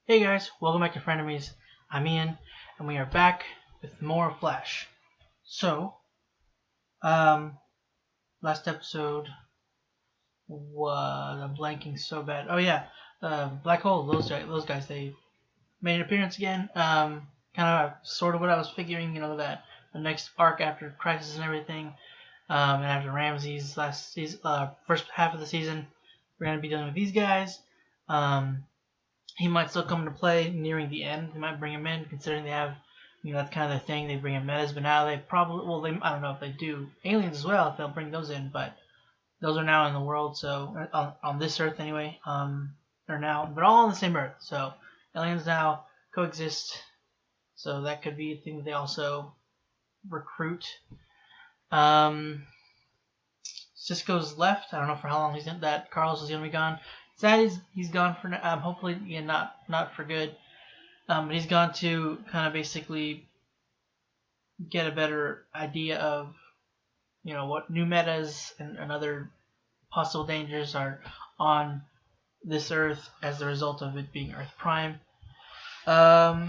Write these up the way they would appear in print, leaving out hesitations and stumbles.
Hey guys, welcome back to Frenemies. I'm Ian, and we are back with more Flash. So, last episode was I'm blanking so bad. Oh yeah, Black Hole. Those guys, they made an appearance again. Kind of sort of what I was figuring. You know, that the next arc after Crisis and everything, and after Ramsey's last season, first half of the season, we're gonna be dealing with these guys. He might still come into play nearing the end. They might bring him in, considering they have, that's kind of the thing. They bring in metas, but now they probably, I don't know if they do aliens as well, if they'll bring those in, but those are now in the world, so, on this Earth anyway, they're all on the same Earth, so aliens now coexist, so that could be a thing that they also recruit. Cisco's left. I don't know for how long that Carlos is going to be gone. Sad he's gone for hopefully not for good. But he's gone to kind of basically get a better idea of what new metas and other possible dangers are on this Earth as a result of it being Earth Prime. Nash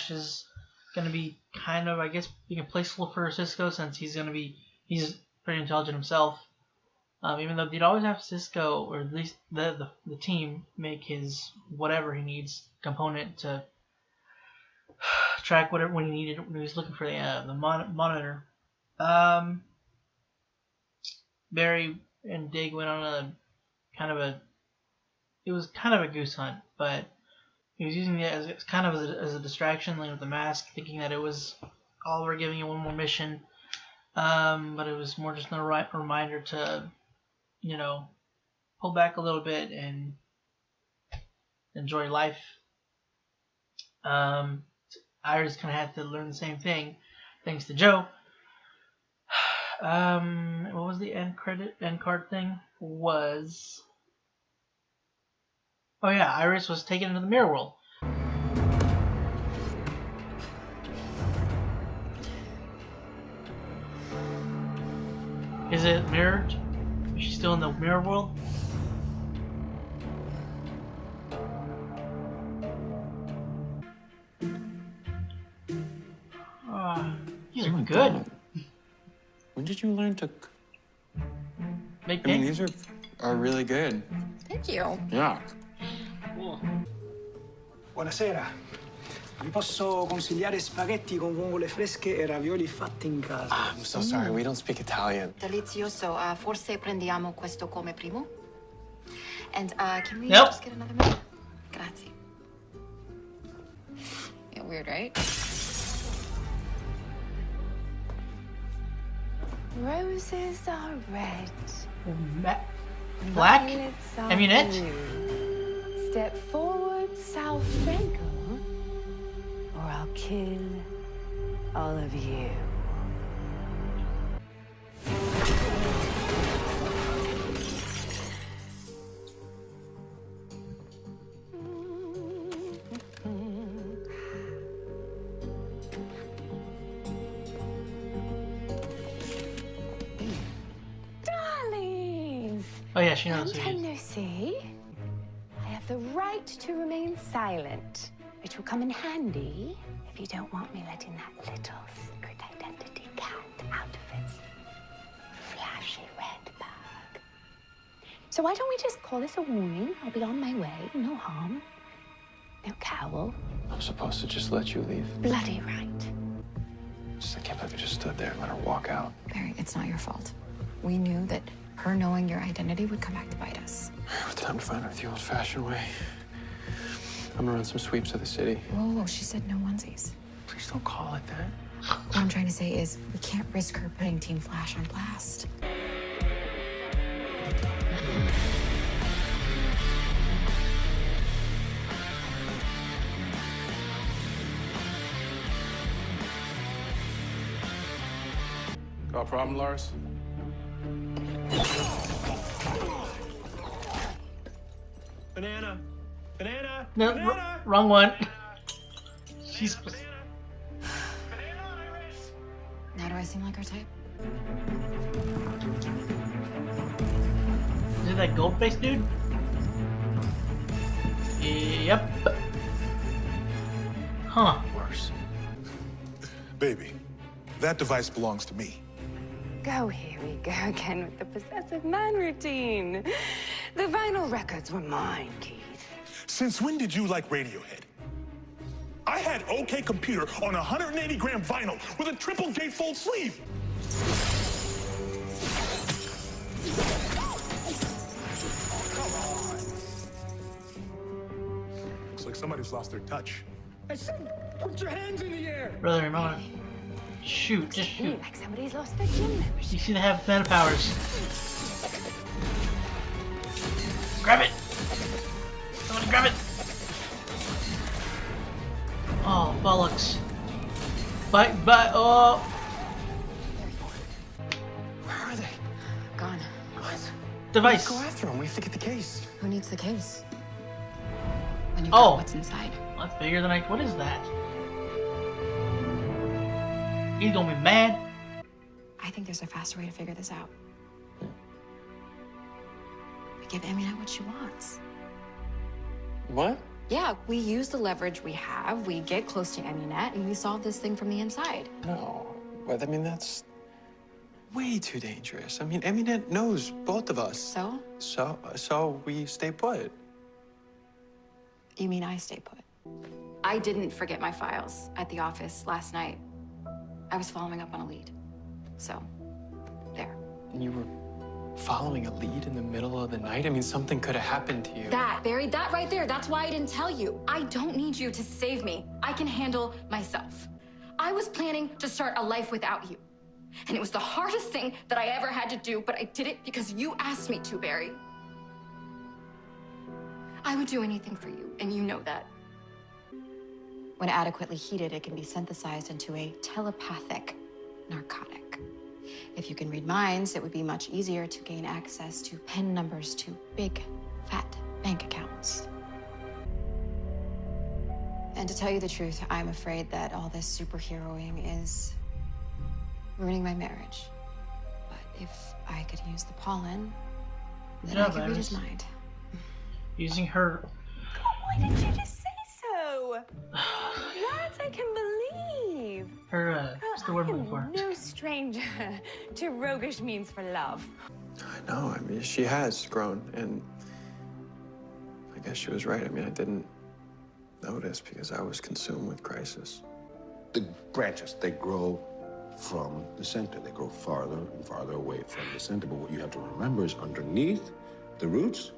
is going to be kind of, I guess, being a placeholder for Cisco, since he's pretty intelligent himself. Even though they'd always have Cisco, or at least the team, make his whatever he needs component to track whatever when he needed, when he was looking for the monitor. Barry and Dig went on it was kind of a goose hunt, but he was using it as a distraction, like with the mask, thinking that it was Oliver giving him one more mission. But it was more just a reminder to pull back a little bit and enjoy life. Iris kind of had to learn the same thing, thanks to Joe. What was the end card thing? Oh yeah, Iris was taken into the mirror world. Is it mirrored? Is she still in the mirror world? These are good. When did you learn to make I mean, these are really good. Thank you. Yeah. Cool. Buonasera. Vi posso consigliare spaghetti con vongole fresche e ravioli fatti in casa. I'm so sorry, we don't speak Italian. Delizioso. Forse prendiamo questo come primo. And can we Yep. just get another minute? Grazie. Yeah, weird, right? Roses are red. Black? Violets are Amunet? blue. Step forward, South Franco, or I'll kill all of you. Darlings! Oh yeah, she knows. Long time no see. I have the right to remain silent, which will come in handy if you don't want me letting that little secret identity cat out of its flashy red bag. So why don't we just call this a warning? I'll be on my way, no harm. No cowl. I'm supposed to just let you leave. Bloody right. I can't believe you just stood there and let her walk out. Barry, it's not your fault. We knew that her knowing your identity would come back to bite us. Time to find her the old-fashioned way. I'm gonna run some sweeps of the city. Whoa, she said no onesies. Please don't call it that. What I'm trying to say is we can't risk her putting Team Flash on blast. Got a problem, Lars? Banana! Banana! No, Banana! wrong one. She's. Now do I seem like her type? Is it that Goldface dude? Yep. Huh. Worse. Baby, that device belongs to me. Go, here we go again with the possessive man routine. The vinyl records were mine, Keith. Since when did you like Radiohead? I had OK Computer on a 180-gram vinyl with a triple gatefold sleeve. Looks like somebody's lost their touch. I said, put your hands in the air. Brother, I'm gonna shoot. Just shoot. Like somebody's lost their gym membership. You seem to have meta powers. Grab it! Somebody grab it! Oh, bollocks. Bite, oh! Where are they? Gone. What? Device. Let's go after them. We have to get the case. Who needs the case? When you Oh. got what's inside. That's bigger than I. What is that? He's gonna be mad. I think there's a faster way to figure this out. We give Amina what she wants. What? Yeah, we use the leverage we have, we get close to Aminette, and we solve this thing from the inside. No. But I mean, that's way too dangerous. I mean, Eminent knows both of us. So? So we stay put. You mean I stay put? I didn't forget my files at the office last night. I was following up on a lead. So, there. And you were following a lead in the middle of the night? I mean, something could have happened to you. That, Barry, that right there, that's why I didn't tell you. I don't need you to save me. I can handle myself. I was planning to start a life without you. And it was the hardest thing that I ever had to do, but I did it because you asked me to, Barry. I would do anything for you, and you know that. When adequately heated, it can be synthesized into a telepathic narcotic. If you can read minds, it would be much easier to gain access to PIN numbers to big, fat bank accounts. And to tell you the truth, I'm afraid that all this superheroing is ruining my marriage. But if I could use the pollen, then I could read his mind. Using her. Why didn't you just say so? That I can believe. Her, what's the word I'm looking for? No stranger to roguish means for love. I know. I mean, she has grown, and I guess she was right. I mean, I didn't notice because I was consumed with crisis. The branches, they grow from the center. They grow farther and farther away from the center. But what you have to remember is underneath the roots,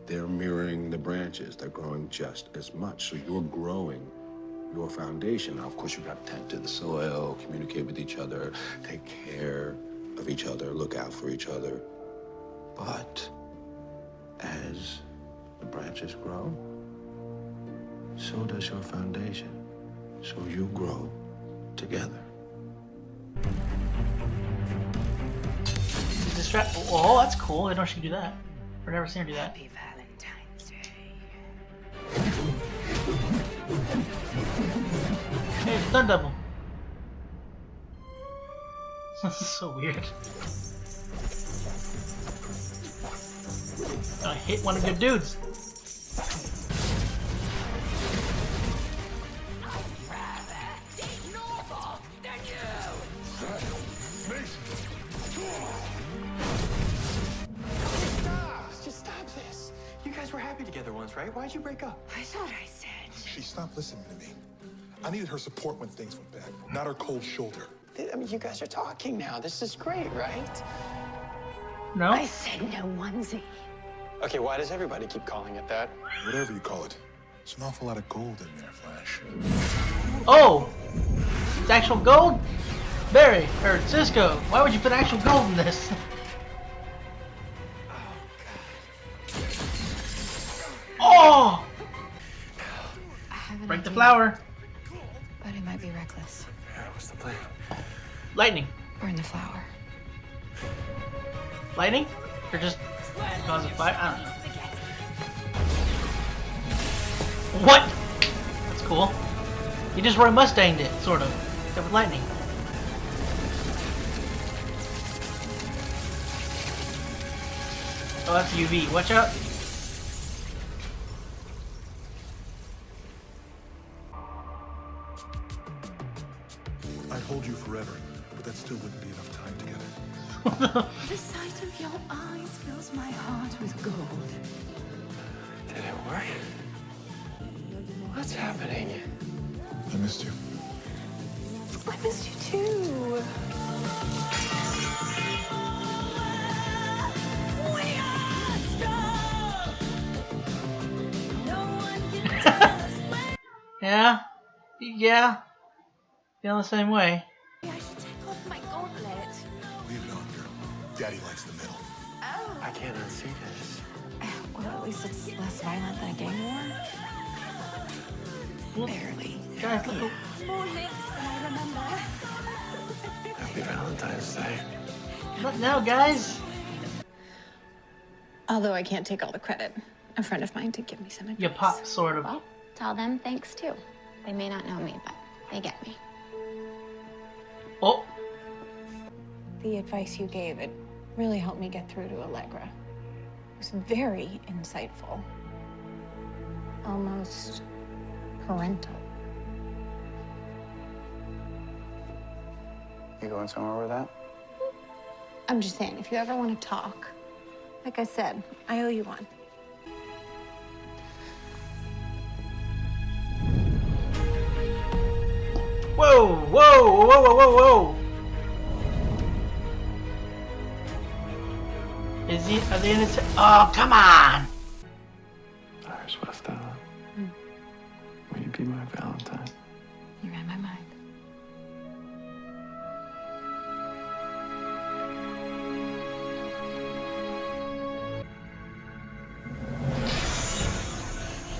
they're mirroring the branches. They're growing just as much. So you're growing your foundation. Now, of course, you've got to tend to the soil, communicate with each other, take care of each other, look out for each other. But as the branches grow, so does your foundation. So you grow together. Oh, that's cool. I didn't know she could do that. I've never seen her do that. Happy Valentine's Day. Hey, stunt double. This is so weird. Gonna hit one of your dudes. Just stop this. You guys were happy together once, right? Why'd you break up? I thought I said. She stopped listening to me. I needed her support when things went bad, not her cold shoulder. I mean, you guys are talking now. This is great, right? No? I said no onesie. Okay, why does everybody keep calling it that? Whatever you call it. There's an awful lot of gold in there, Flash. Oh! It's actual gold? Barry, or Cisco, why would you put actual gold in this? Oh! I have an Break the idea, flower. but it might be reckless. Yeah, what's the plan? Lightning. Burn the flower. Lightning? Or just cause a fire? I don't know. What? That's cool. You just Roy Mustanged it, sort of. Except with lightning. Oh, that's UV. Watch out. I'd hold you forever, but that still wouldn't be enough time together. The sight of your eyes fills my heart with gold. Did it work? What's happening? I missed you. I missed you too. Yeah, yeah, feeling the same way. I should take off my gauntlet. Leave it on, girl. Daddy likes the middle. Oh. I can't unsee this. Well, at least it's less violent than a gang war. Barely. Guys, look. More licks than I remember. Happy Valentine's Day. What now, guys? Although I can't take all the credit. A friend of mine did give me some advice. You pop, sort of. Well, tell them thanks too. They may not know me, but they get me. Oh, The advice you gave, it really helped me get through to Allegra. It was very insightful. Almost parental. You going somewhere with that? I'm just saying, if you ever want to talk, like I said, I owe you one. whoa, whoa, whoa, whoa, whoa, whoa. Is he? Are they in his? Oh, come on! Iris Westella. Will you be my Valentine? You read my mind.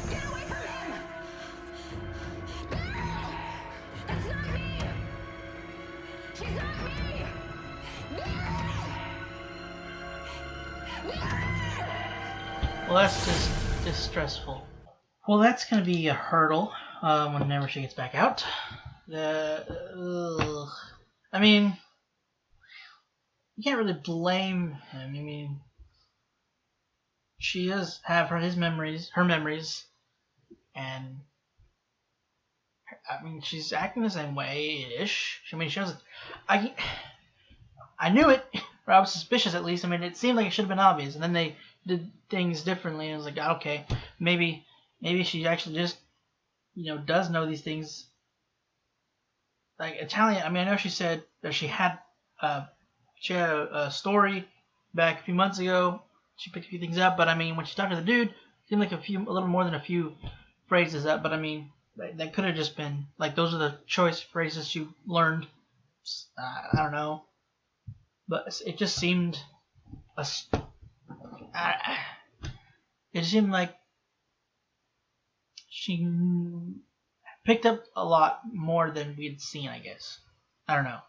Get away from him! No! That's not me! She's not me! Well, that's just distressful. Well, that's gonna be a hurdle whenever she gets back out. I mean, you can't really blame him. I mean, she does have her memories, and I mean, she's acting the same way-ish. I mean, she doesn't. I knew it, or I was suspicious at least. I mean, it seemed like it should have been obvious, and then they did things differently, and I was like, okay, maybe she actually just, does know these things. Like Italian, I mean, I know she said that she had a story back a few months ago. She picked a few things up, but I mean, when she talked to the dude, it seemed like a little more than a few phrases up. But I mean, that could have just been like those are the choice phrases she learned. I don't know, but it just seemed it seemed like she picked up a lot more than we'd seen, I guess. I don't know.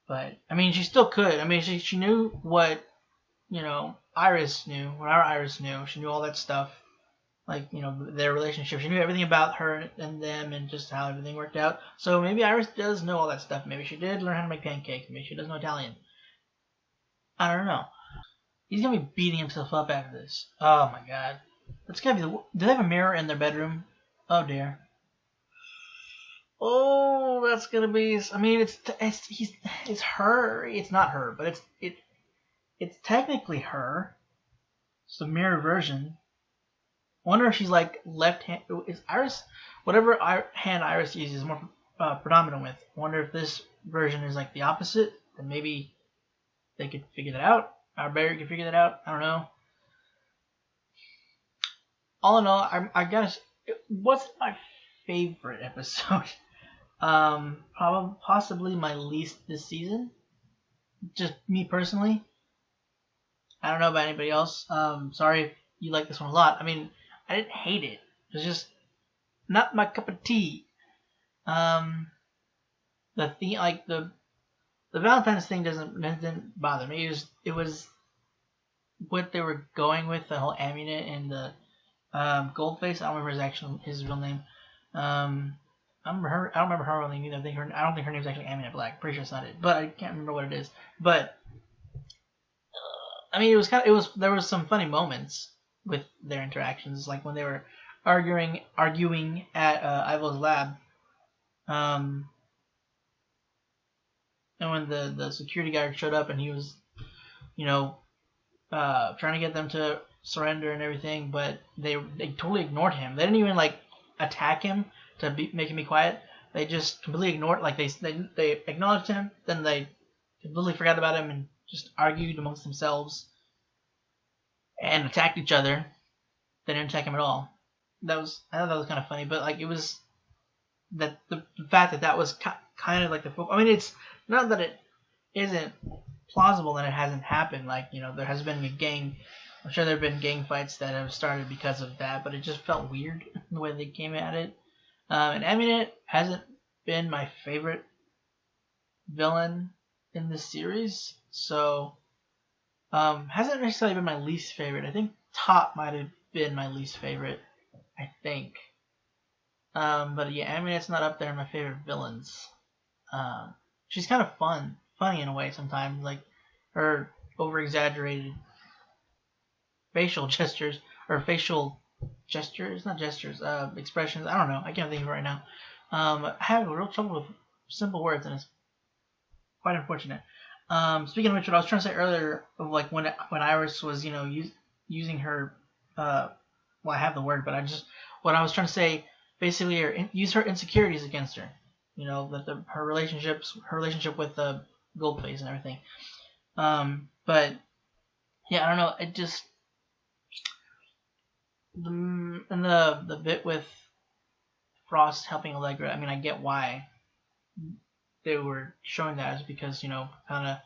But, I mean, she still could. I mean, she knew what, Iris knew. What our Iris knew. She knew all that stuff. Like, their relationship. She knew everything about her and them and just how everything worked out. So maybe Iris does know all that stuff. Maybe she did learn how to make pancakes. Maybe she does know Italian. I don't know. He's going to be beating himself up after this. Oh, my God. That's going to be do they have a mirror in their bedroom? Oh, dear. Oh, that's gonna be. I mean, it's her. It's not her, but it's technically her. It's a mirror version. I wonder if she's like left hand. Is Iris whatever hand Iris uses is more predominant with? I wonder if this version is like the opposite. Then maybe they could figure that out. Or Barry could figure that out. I don't know. All in all, I guess it wasn't my favorite episode. Probably possibly my least this season. Just me personally. I don't know about anybody else. Sorry if you like this one a lot. I mean, I didn't hate it. It was just not my cup of tea. The thing, like the Valentine's thing didn't bother me. It was what they were going with, the whole Amunet and the Goldface. I don't remember his real name. I don't remember her real name either. I don't think her name's actually Amunet Black. Pretty sure it's not it, but I can't remember what it is. But I mean, there was some funny moments with their interactions, like when they were arguing at Ivo's lab. And when the security guard showed up and he was, you know, trying to get them to surrender and everything, but they totally ignored him. They didn't even like attack him to make him be quiet. They just completely ignored. Like they acknowledged him, then they completely forgot about him and just argued amongst themselves and attacked each other. They didn't attack him at all. I thought that was kind of funny, but like it was that the fact that was kind of like the. I mean, it's not that it isn't plausible that it hasn't happened. Like, you know, there has been a gang. I'm sure there have been gang fights that have started because of that, but it just felt weird the way they came at it. And I mean, it hasn't been my favorite villain in this series, so hasn't necessarily been my least favorite. I think Top might have been my least favorite. I think. But yeah, I mean, it's not up there in my favorite villains. She's kind of funny in a way sometimes, like her over-exaggerated facial gestures or facial gestures, not gestures, expressions. I don't know. I can't think of it right now. I have a real trouble with simple words, and it's quite unfortunate. Speaking of which, what I was trying to say earlier, of like when Iris was, you know, using her, well, I have the word, but what I was trying to say, basically, use her insecurities against her. You know, that her relationship with Goldface and everything. But yeah, I don't know. It just and the bit with Frost helping Allegra. I mean, I get why they were showing that, is because, you know, kind of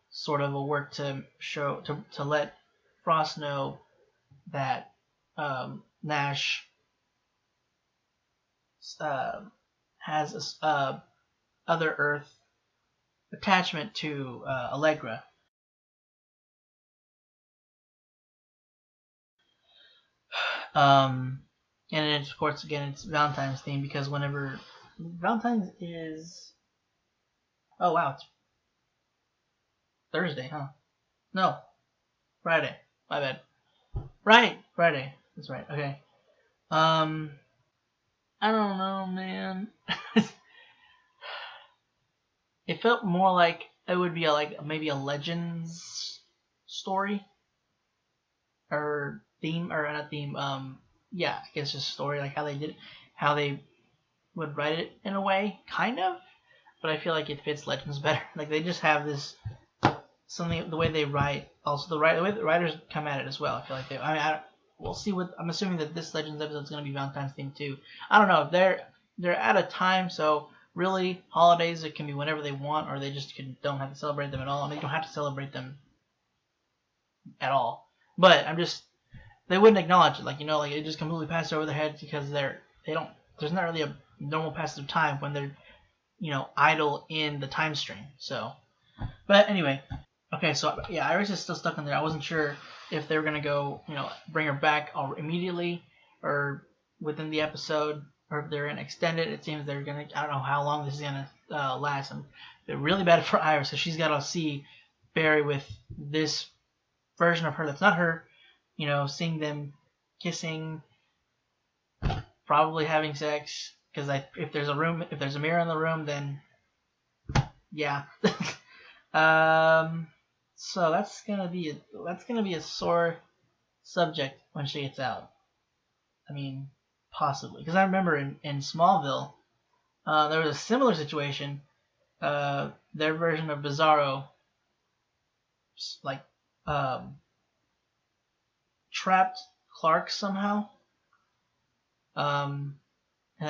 sort of a work to show to let Frost know that Nash has a other Earth attachment to Allegra. And then, of course, again, it's Valentine's theme, because whenever Valentine's is, oh wow, it's Thursday, huh? No, Friday. My bad. Right, Friday. That's right. Okay. I don't know, man. It felt more like it would be maybe a Legends story or theme, or not theme. Yeah, I guess just story, like how they would write it in a way, kind of. But I feel like it fits Legends better. Like they just have this something, the way they write, also the way the writers come at it as well. I feel like they. I mean, we'll see what. I'm assuming that this Legends episode is going to be Valentine's theme too. I don't know. They're at a time, so really holidays, it can be whenever they want, or they just don't have to celebrate them at all. I mean, you don't have to celebrate them at all. But they wouldn't acknowledge it. Like, you know, like it just completely passed over their heads because they don't. There's not really a normal passage of time when they're, you know, idle in the time stream. So, but anyway. Okay, so yeah, Iris is still stuck in there. I wasn't sure if they were gonna go, you know, bring her back immediately or within the episode, or if they're gonna extend it. It seems they're gonna. I don't know how long this is gonna last. And they're really bad for Iris, so she's gotta see Barry with this version of her that's not her. You know, seeing them kissing, probably having sex. Because if there's a mirror in the room, then yeah. So that's gonna be a sore subject when she gets out. I mean, possibly, because I remember in Smallville, there was a similar situation. Their version of Bizarro, like, trapped Clark somehow. And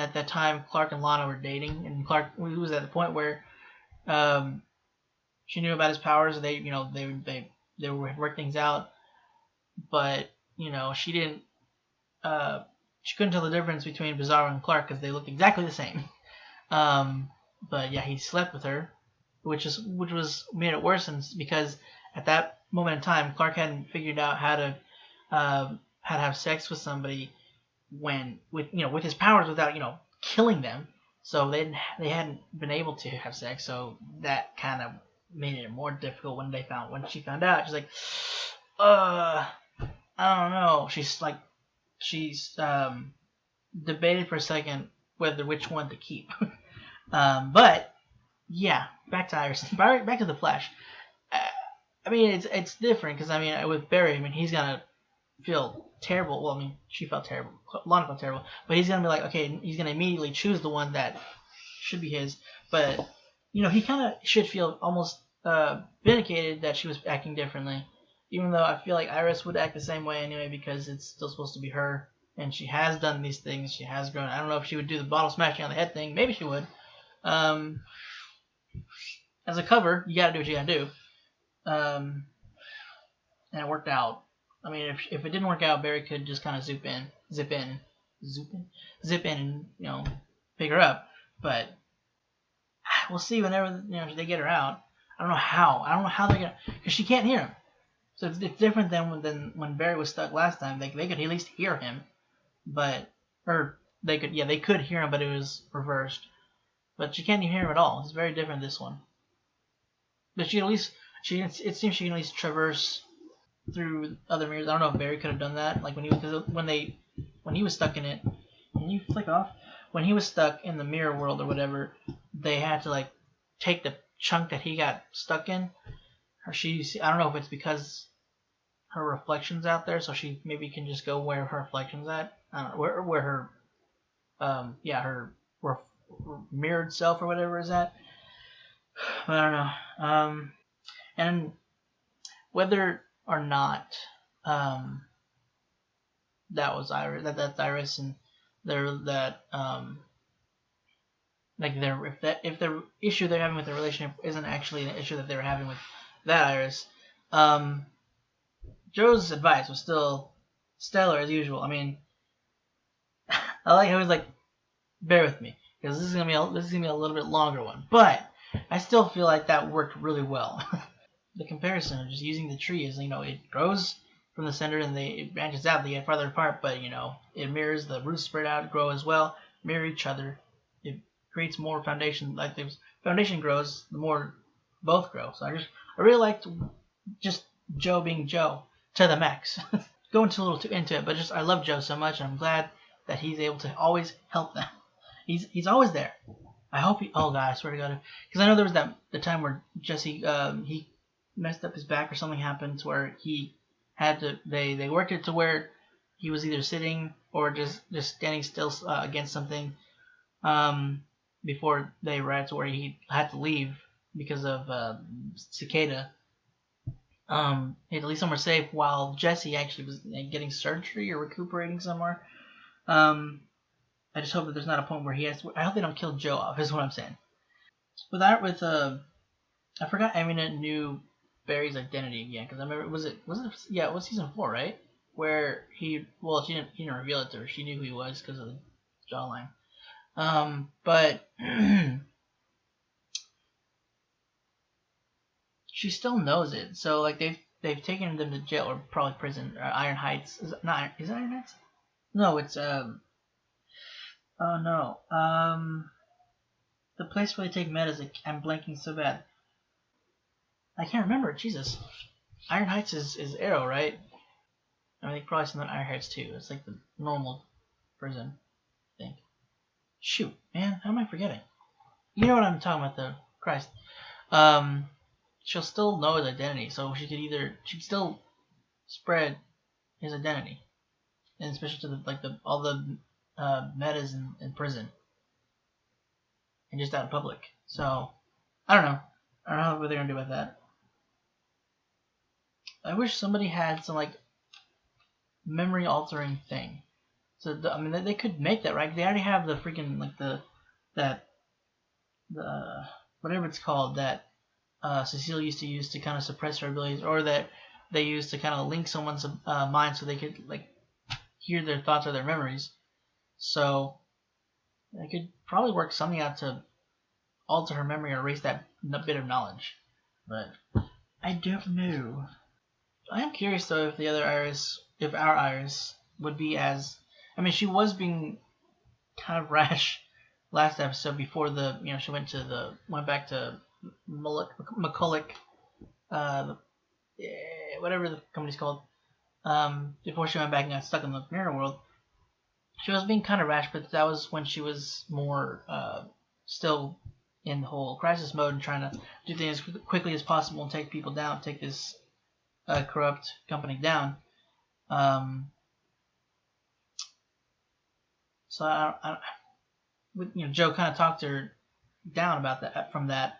at that time, Clark and Lana were dating, and Clark was at the point where, she knew about his powers. They, you know, they would work things out, but you know, she didn't. She couldn't tell the difference between Bizarro and Clark because they looked exactly the same. But yeah, he slept with her, which was made it worse, because at that moment in time, Clark hadn't figured out how to have sex with somebody with his powers without, you know, killing them. So they hadn't been able to have sex. So that kind of made it more difficult when she found out. She's like, I don't know. She's debated for a second which one to keep. But yeah, back to Iris. Back to the Flash. I mean, it's different because I mean, with Barry, I mean, he's gonna feel terrible. Well, I mean, she felt terrible. Lana felt terrible, but he's gonna be like, okay, he's gonna immediately choose the one that should be his. But he kind of should feel almost vindicated that she was acting differently, even though I feel like Iris would act the same way anyway because it's still supposed to be her, and she has done these things. She has grown. I don't know if she would do the bottle smashing on the head thing. Maybe she would. Um, as a cover, you gotta do what you gotta do. And it worked out. I mean, if it didn't work out, Barry could just kind of zip in, and pick her up. But we'll see whenever they get her out. I don't know how they're gonna, because she can't hear him. So it's different than when Barry was stuck last time. They could at least hear him, they could hear him, but it was reversed. But she can't hear him at all. It's very different this one. But it seems she can at least traverse through other mirrors. I don't know if Barry could have done that, like when he was stuck in it. Can you flick off? When he was stuck in the mirror world or whatever, they had to like take the chunk that he got stuck in. I don't know if it's because her reflection's out there, so she maybe can just go where her reflection's at. I don't know where her her mirrored self or whatever is at. But I don't know. And whether or not that was Iris, that's Iris, and if the issue they're having with the relationship isn't actually an issue that they were having with that Iris, Joe's advice was still stellar as usual. I mean, I like how he's like, bear with me because this is gonna be a little bit longer one, but I still feel like that worked really well. The comparison of just using the tree is, it grows from the center and it branches out, they get farther apart, but it mirrors, the roots spread out, grow as well, mirror each other. It creates more foundation. Like the foundation grows, the more both grow. So I really liked just Joe being Joe to the max. Going too little too into it, but I love Joe so much, and I'm glad that he's able to always help them. He's always there. I hope oh god, I swear to god, because I know there was the time where Jesse he messed up his back or something happened to where he had to they worked it to where he was either sitting or just standing still against something before they were to where he had to leave because of Cicada. He had to leave somewhere safe while Jesse actually was getting surgery or recuperating somewhere. I just hope that there's not a point where he has to, I hope they don't kill Joe off, is what I'm saying. I forgot Emmett knew Barry's identity again, because I remember, it was season 4, right? Where he didn't reveal it to her. She knew who he was because of the jawline. But she still knows it. So like they've taken them to jail or probably prison or Iron Heights. Is it Iron Heights? No, it's oh no. The place where they take med is I'm blanking so bad. I can't remember. Jesus. Iron Heights is Arrow, right? I think probably some Iron Heights too. It's like the normal prison, I think. Shoot, man, how am I forgetting? You know what I'm talking about, though. Christ. She'll still know his identity, so she'd still spread his identity, and especially to all the metas in prison, and just out in public. So I don't know. I don't know what they're gonna do with that. I wish somebody had some memory altering thing. So they could make that, right? They already have the freaking the whatever it's called that Cecile used to use to kind of suppress her abilities, or that they used to kind of link someone's mind so they could hear their thoughts or their memories. So they could probably work something out to alter her memory or erase that bit of knowledge. But I don't know. I am curious though if our Iris would be as. I mean, she was being kind of rash last episode before she went back to McCulloch, whatever the company's called, before she went back and got stuck in the mirror world. She was being kind of rash, but that was when she was more still in the whole crisis mode and trying to do things as quickly as possible and take people down, take this corrupt company down. So Joe kind of talked her down about that from that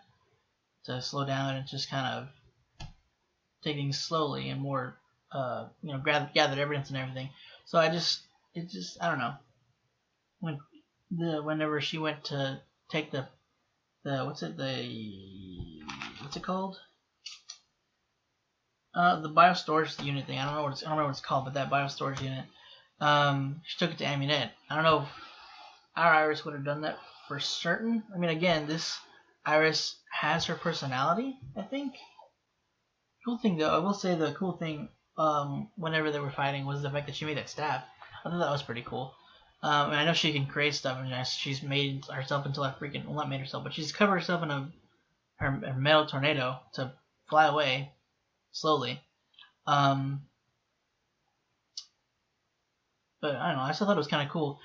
to slow down and just kind of take things slowly and more, gathered evidence and everything. So I don't know. Whenever she went to take the what's it called? The biostorage unit thing. I don't know what it's called, but that biostorage unit. She took it to Amunet. I don't know if our Iris would have done that for certain. I mean, again, this Iris has her personality, I think. Cool thing, though, I will say the cool thing, whenever they were fighting, was the fact that she made that staff. I thought that was pretty cool. And I know she can create stuff, and she's made herself into not made herself, but she's covered herself in her metal tornado to fly away slowly. But I don't know, I still thought it was kind of cool.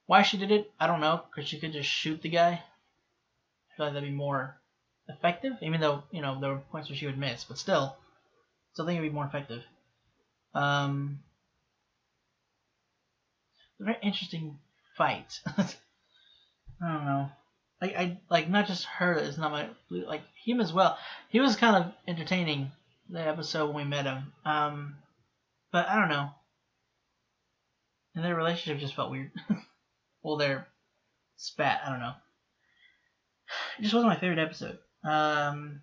Why she did it, I don't know, because she could just shoot the guy. I feel like that'd be more effective, even though, there were points where she would miss, but still think it'd be more effective. A very interesting fight. I don't know. I like, not just her is not my, like, him as well. He was kind of entertaining, the episode when we met him. But I don't know. And their relationship just felt weird. Well, their spat, I don't know. It just wasn't my favorite episode. And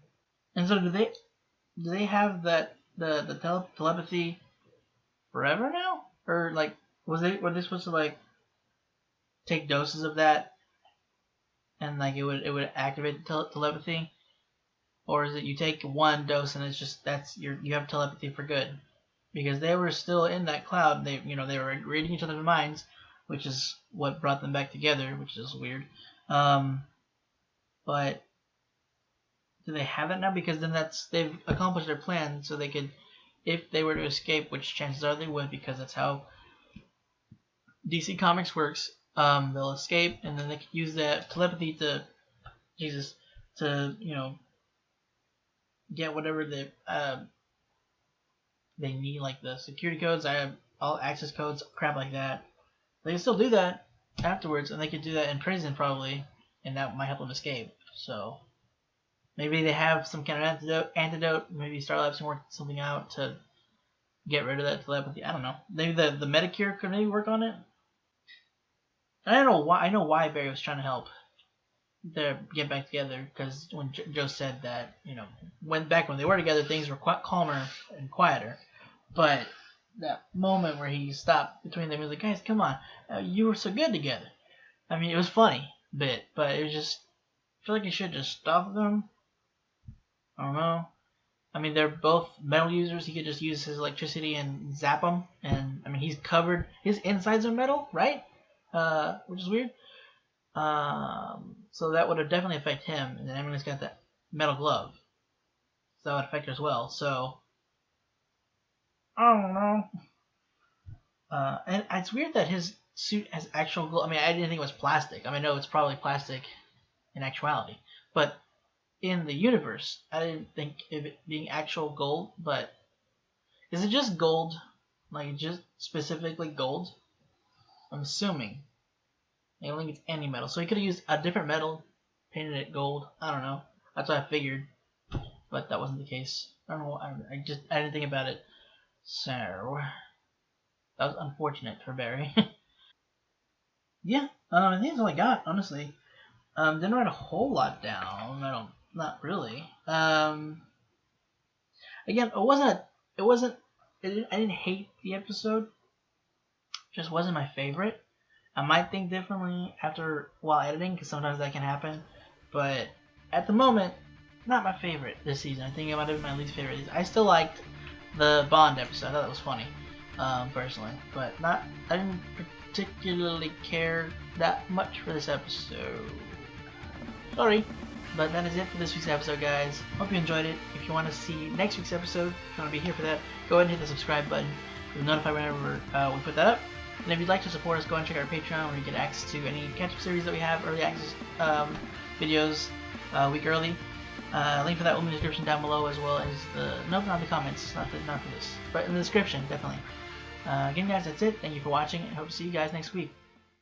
so do they have that the telepathy forever now? Or like were they supposed to like take doses of that and like it would activate telepathy? Or is it you take one dose and it's just you have telepathy for good? Because they were still in that cloud, they were reading each other's minds, which is what brought them back together, which is weird. But do they have that now? Because then they've accomplished their plan, so they could, if they were to escape, which chances are they would, because that's how DC Comics works. They'll escape, and then they could use that telepathy to get whatever they need, like the security codes. I have all access codes, crap like that. They can still do that afterwards, and they could do that in prison probably, and that might help them escape. So maybe they have some kind of antidote. Maybe Starlabs can work something out to get rid of that telepathy. I don't know. Maybe the Medicure could maybe work on it. And I know why Barry was trying to help them get back together, because when Joe said that, when they were together, things were quite calmer and quieter. But that moment where he stopped between them, he was like, guys, come on, you were so good together. I mean, it was funny bit, but it was just, I feel like he should just stop them. I don't know. I mean, they're both metal users. He could just use his electricity and zap them. And I mean, he's covered. His insides are metal, right? Which is weird. So that would have definitely affect him. And then Emily's got that metal glove, so that would affect her as well. So I don't know. And it's weird that his suit has actual glove. I mean, I didn't think it was plastic. I mean, no, it's probably plastic in actuality, but in the universe, I didn't think of it being actual gold. But is it just gold? Like, just specifically gold? I'm assuming. I don't think it's any metal. So he could have used a different metal, painted it gold. I don't know. That's what I figured. But that wasn't the case. I don't know. I didn't think about it. So that was unfortunate for Barry. Yeah. I think that's all I got, honestly. Didn't write a whole lot down. Not really. Again, I didn't hate the episode. Just wasn't my favorite. I might think differently while editing, because sometimes that can happen. But at the moment, not my favorite this season. I think it might have been my least favorite. I still liked the Bond episode. I thought that was funny, personally. But I didn't particularly care that much for this episode. Sorry. But that is it for this week's episode, guys. Hope you enjoyed it. If you want to see next week's episode, if you want to be here for that, go ahead and hit the subscribe button. You'll be notified whenever we put that up. And if you'd like to support us, go and check out our Patreon where you get access to any catch-up series that we have, early access videos a week early. Link for that will be in the description down below, as well as not the comments, not for this, but in the description, definitely. Again, guys, that's it. Thank you for watching, and hope to see you guys next week.